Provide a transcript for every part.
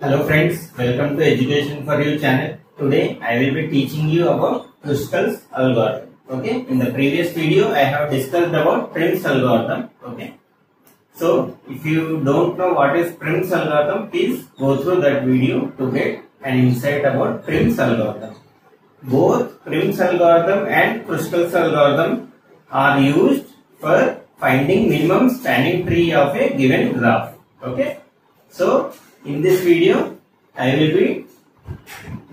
Hello friends, welcome to Education for You channel. Today I will be teaching you about Kruskal's algorithm. Okay, in the previous video I have discussed about Prim's algorithm. Okay, so if you don't know what is Prim's algorithm, please go through that video to get an insight about Prim's algorithm. Both Prim's algorithm and Kruskal's algorithm are used for finding minimum spanning tree of a given graph. Okay, so in this video, I will be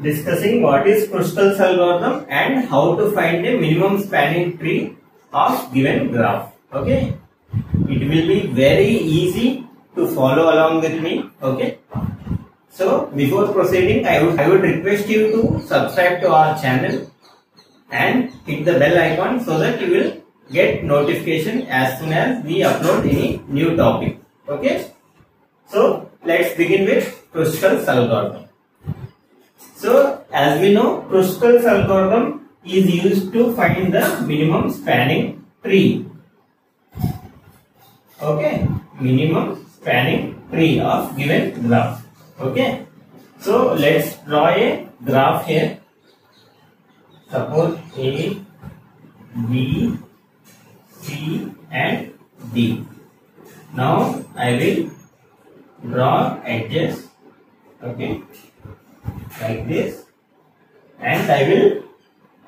discussing what is Kruskal's algorithm and how to find a minimum spanning tree of given graph. Okay, it will be very easy to follow along with me. Okay, so before proceeding, I would request you to subscribe to our channel and hit the bell icon so that you will get notification as soon as we upload any new topic. Okay, so let's begin with Kruskal's algorithm. So, as we know, Kruskal's algorithm is used to find the minimum spanning tree. Okay, minimum spanning tree of given graph. Okay, so let's draw a graph here. Suppose A, B, C and D. Now I will draw edges, okay, like this, and I will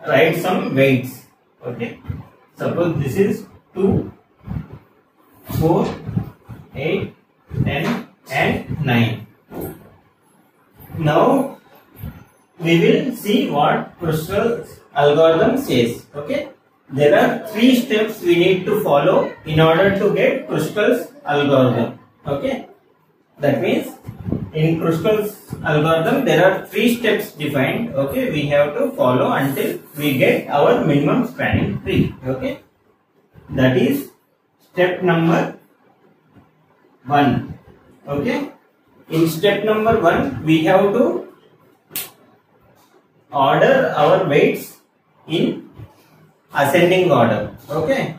write some weights. Okay, suppose this is 2, 4, 8, 10 and 9. Now we will see what Kruskal's algorithm says. Okay, there are 3 steps we need to follow in order to get Kruskal's algorithm. Okay, that means in Kruskal's algorithm there are 3 steps defined. Okay, we have to follow until we get our minimum spanning tree. Okay, that is step number 1. Okay, in step number 1 we have to order our weights in ascending order. Okay,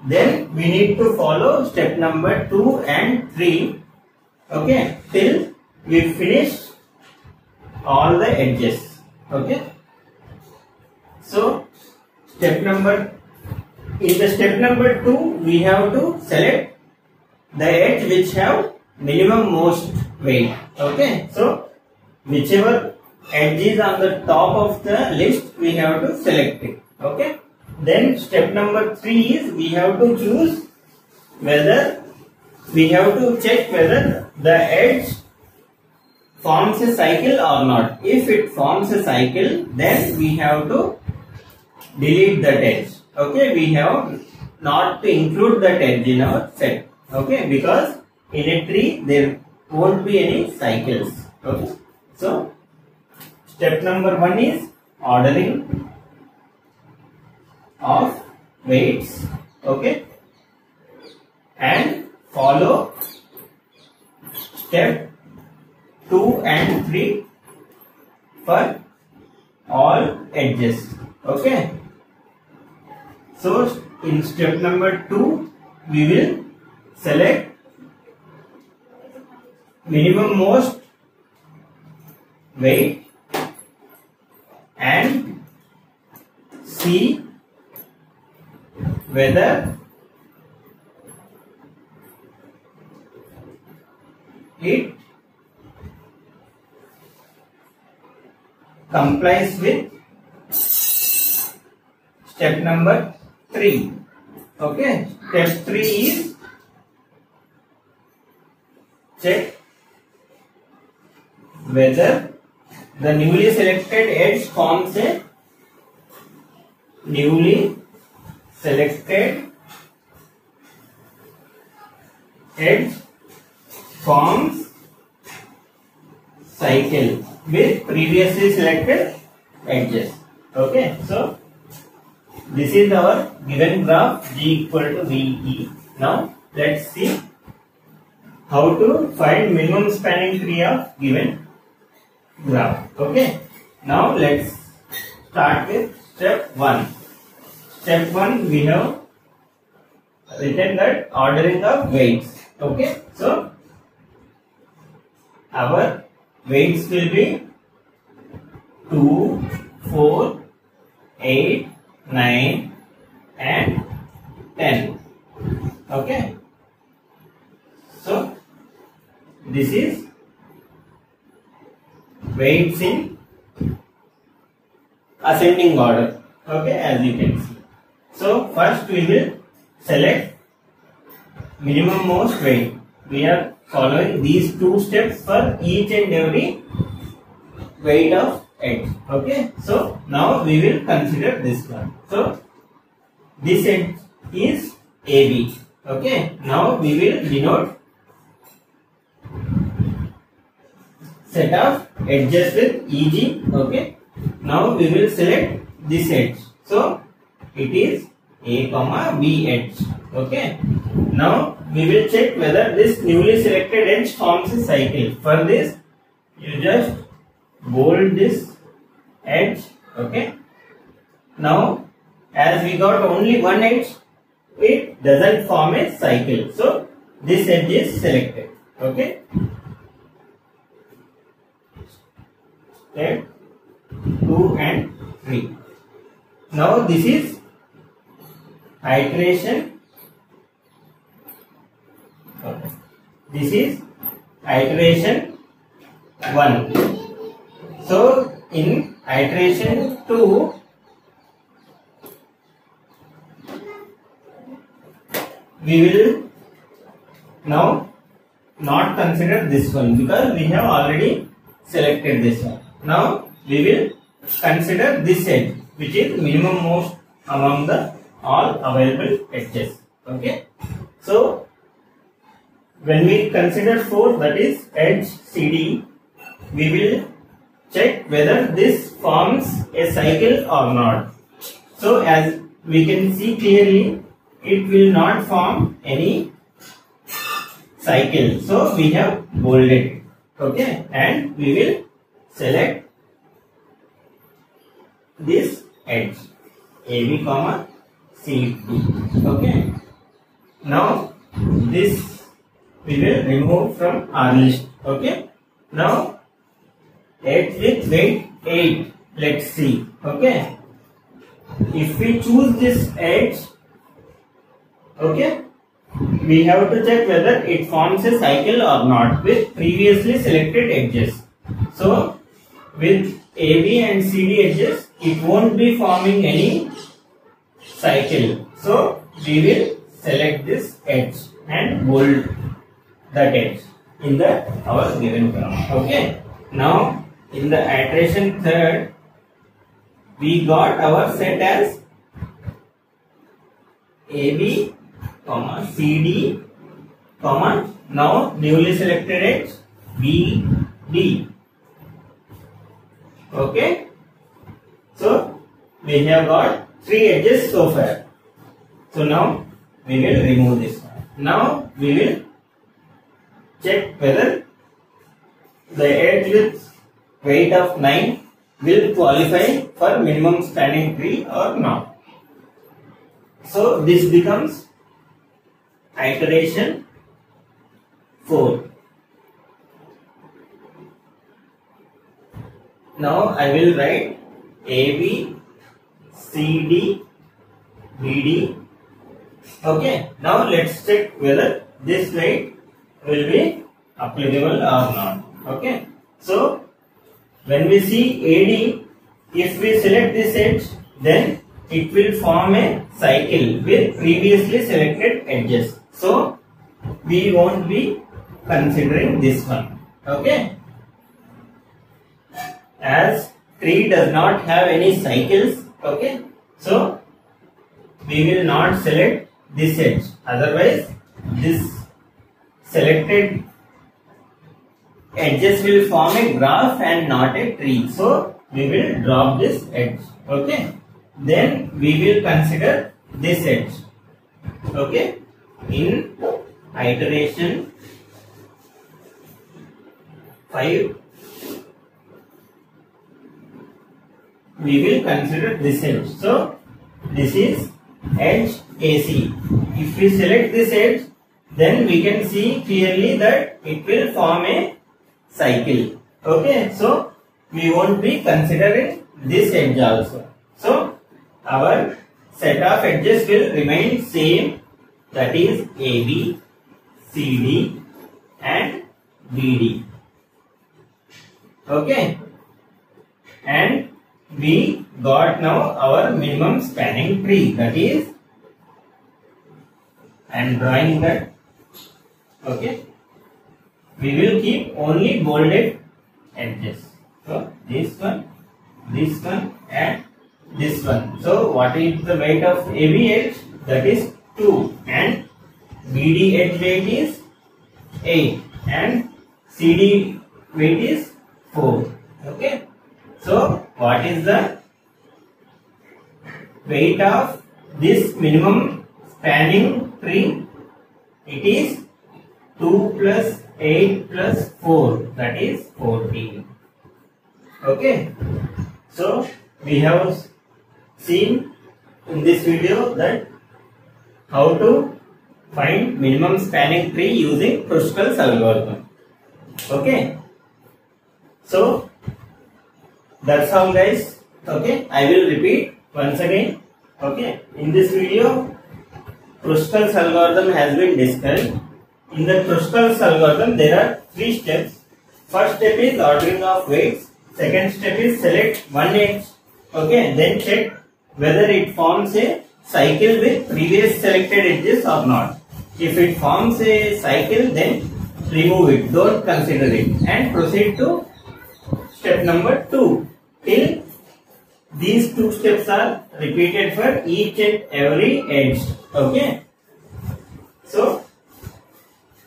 then we need to follow step number 2 and 3. Okay, till we finish all the edges. Okay, so in the step number 2 we have to select the edge which have minimum most weight. Okay, so whichever edge is on the top of the list we have to select it. Okay, then step number 3 is we have to choose whether we have to check whether the edge forms a cycle or not. If it forms a cycle, then we have to delete that edge. Okay, we have not to include that edge in our set. Okay, because in a tree there won't be any cycles. Okay, so step number 1 is ordering of weights. Okay, and follow step 2 and 3 for all edges. Okay, so in step number 2 we will select minimum most weight and see whether it complies with step number 3. Okay, step 3 is check whether the newly selected edge forms a newly selected edge forms cycle with previously selected edges. Okay, so this is our given graph G equal to VE. Now let's see how to find minimum spanning tree of given graph. Okay, now let's start with step 1. Step 1 we have written that ordering of weights. Okay, so our weights will be 2, 4, 8, 9 and 10. Okay. So this is weights in ascending order. Okay, as you can see. So first we will select minimum most weight. We are following these 2 steps for each and every weight of edge. Okay, so now we will consider this one. So this edge is AB. Okay, now we will denote set of edges with EG. Okay, now we will select this edge. So it is A comma B edge. Okay, now we will check whether this newly selected edge forms a cycle. For this, you just bold this edge. Okay, now as we got only one edge, it doesn't form a cycle. So this edge is selected. Okay, step 2 and 3. Now this is iteration. Okay. This is iteration 1. So in iteration 2, we will now not consider this one because we have already selected this one. Now we will consider this edge, which is minimum most among the all available edges. Okay. So when we consider 4, that is edge CD, we will check whether this forms a cycle or not. So as we can see clearly, it will not form any cycle. So we have bolded it. Okay, and we will select this edge AB comma CD. Okay, now this we will remove from our list. Okay, now edge with weight 8. Let's see. Okay, if we choose this edge, okay, we have to check whether it forms a cycle or not with previously selected edges. So with AB and CD edges, it won't be forming any cycle. So we will select this edge and bold that edge in the our given column. Okay. Now in the iteration 3rd, we got our set as AB comma CD comma now newly selected edge BD. Okay, so we have got 3 edges so far. So now we will remove this one. Now we will check whether the edge with weight of 9 will qualify for minimum spanning tree or not. So this becomes iteration 4. Now I will write AB, CD, BD. Okay. Now let's check whether this weight will be applicable or not. Okay. So when we see AD, if we select this edge, then it will form a cycle with previously selected edges. So we won't be considering this one. Okay. As tree does not have any cycles, okay, so we will not select this edge. Otherwise, this selected edges will form a graph and not a tree. So we will drop this edge. Okay. Then we will consider this edge. Okay. In iteration 5, we will consider this edge. So this is edge AC. If we select this edge, then we can see clearly that it will form a cycle. Okay, so we won't be considering this edge also. So our set of edges will remain same, that is AB, CD and BD. Okay, and we got now our minimum spanning tree, that is, I am drawing that. Okay, we will keep only bolded edges. So this one and this one. So what is the weight of AB edge? That is 2, and BD edge weight is 8 and CD weight is 4. Okay. So what is the weight of this minimum spanning tree? It is 2 plus 8 plus 4, that is 14. Okay. So we have seen in this video that how to find minimum spanning tree using Kruskal's algorithm. Okay. So that's all guys. Okay. I will repeat once again. Okay. In this video, Kruskal's algorithm has been discussed. In the Kruskal's algorithm, there are 3 steps. First step is ordering of weights. Second step is select one edge. Okay. Then check whether it forms a cycle with previous selected edges or not. If it forms a cycle, then remove it. Don't consider it. And proceed to step number 2. Till these 2 steps are repeated for each and every edge. Okay. So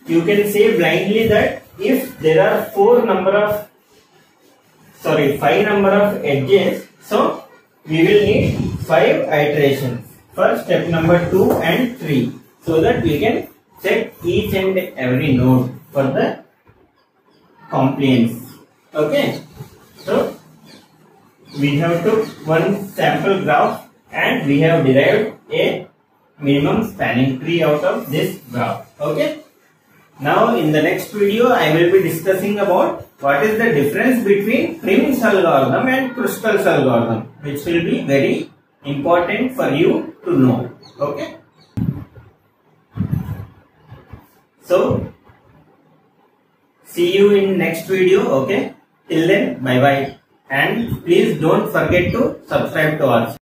you can say blindly that if there are 5 number of edges, so we will need 5 iterations for step number 2 and 3, so that we can check each and every node for the compliance. Okay. So we have took one sample graph and we have derived a minimum spanning tree out of this graph. Okay. Now in the next video I will be discussing about what is the difference between Prim's algorithm and Kruskal's algorithm, which will be very important for you to know. Okay. So see you in next video. Okay. Till then, bye bye, and please don't forget to subscribe to our channel.